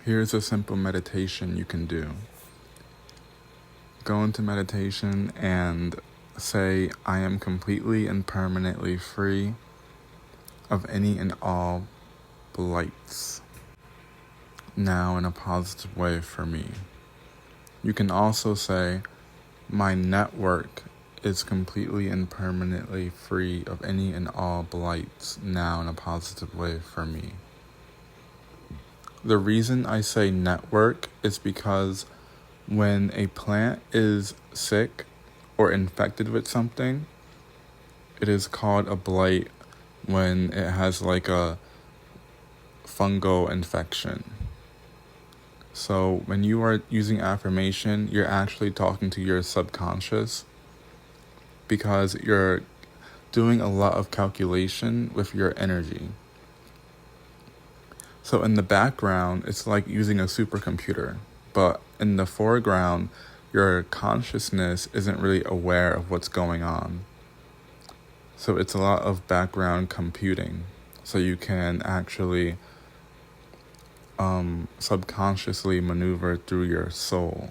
Here's a simple meditation you can do. Go into meditation and say, I am completely and permanently free of any and all blights, now in a positive way for me. You can also say, my network is completely and permanently free of any and all blights, now in a positive way for me. The reason I say network is because when a plant is sick or infected with something, it is called a blight when it has like a fungal infection. So when you are using affirmation, you're actually talking to your subconscious because you're doing a lot of calculation with your energy. So in the background, it's like using a supercomputer, but in the foreground, your consciousness isn't really aware of what's going on. So it's a lot of background computing. So you can actually subconsciously maneuver through your soul.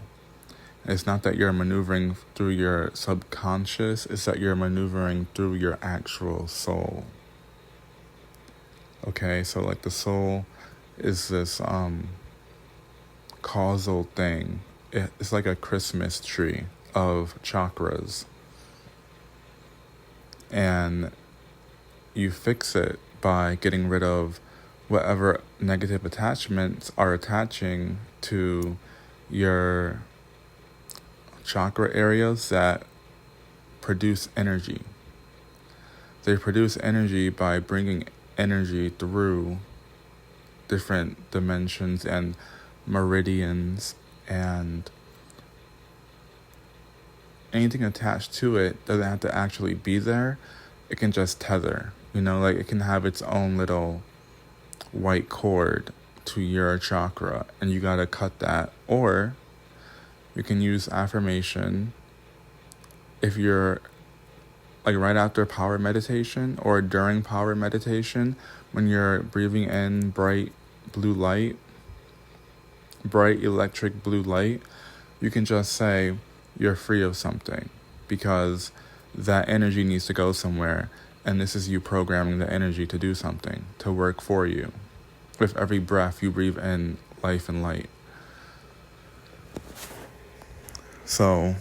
It's not that you're maneuvering through your subconscious, it's that you're maneuvering through your actual soul. Okay, so like the soul is this causal thing. It's like a Christmas tree of chakras. And you fix it by getting rid of whatever negative attachments are attaching to your chakra areas that produce energy. They produce energy by bringing energy through different dimensions and meridians, and anything attached to it doesn't have to actually be there. It can just tether, like it can have its own little white cord to your chakra, and you gotta cut that. Or you can use affirmation if you're like right after power meditation or during power meditation, when you're breathing in bright electric blue light, you can just say you're free of something because that energy needs to go somewhere, and this is you programming the energy to do something, to work for you. With every breath you breathe in life and light. So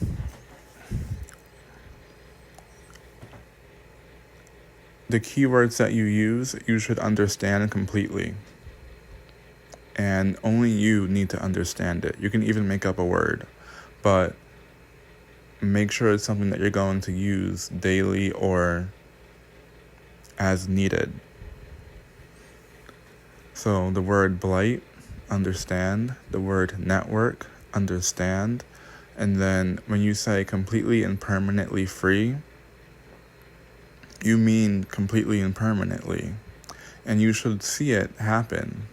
the keywords that you should understand completely. And only you need to understand it. You can even make up a word, but make sure it's something that you're going to use daily or as needed. So the word blight, understand. The word network, understand. And then when you say completely and permanently free, you mean completely and permanently. And you should see it happen.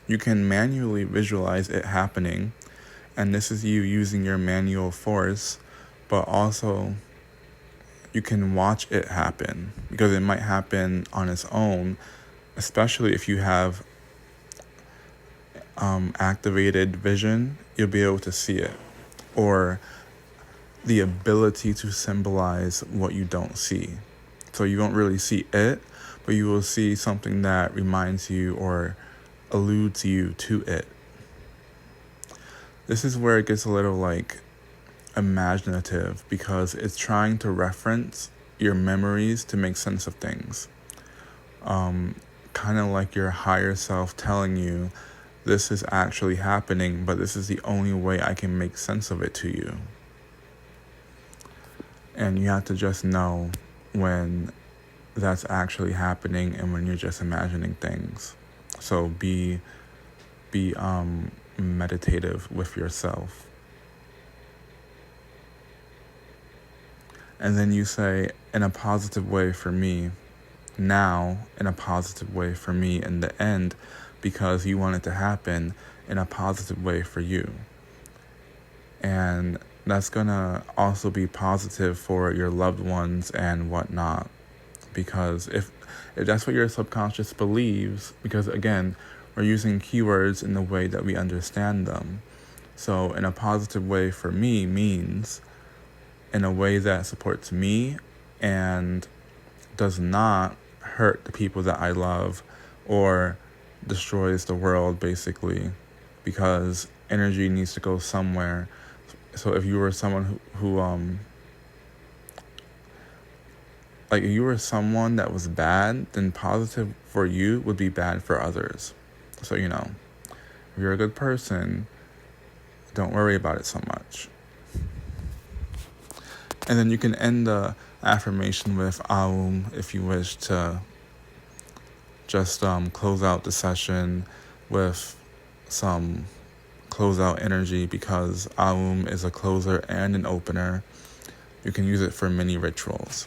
You can manually visualize it happening, and this is you using your manual force, but also you can watch it happen because it might happen on its own, especially if you have activated vision. You'll be able to see it, or the ability to symbolize what you don't see. So you won't really see it, but you will see something that reminds you or alludes you to it. This is where it gets a little like imaginative because it's trying to reference your memories to make sense of things. Kind of like your higher self telling you this is actually happening, but this is the only way I can make sense of it to you. And you have to just know when that's actually happening and when you're just imagining things. So be meditative with yourself. And then you say, in a positive way for me, now, in a positive way for me in the end, because you want it to happen in a positive way for you. And that's gonna also be positive for your loved ones and whatnot. Because if that's what your subconscious believes, because again, we're using keywords in the way that we understand them. So in a positive way for me means in a way that supports me and does not hurt the people that I love or destroys the world, basically, because energy needs to go somewhere. So if you were someone who like if you were someone that was bad, then positive for you would be bad for others. So, if you're a good person, don't worry about it so much. And then you can end the affirmation with Aum if you wish to just close out the session with some closeout energy, because Aum is a closer and an opener. You can use it for many rituals.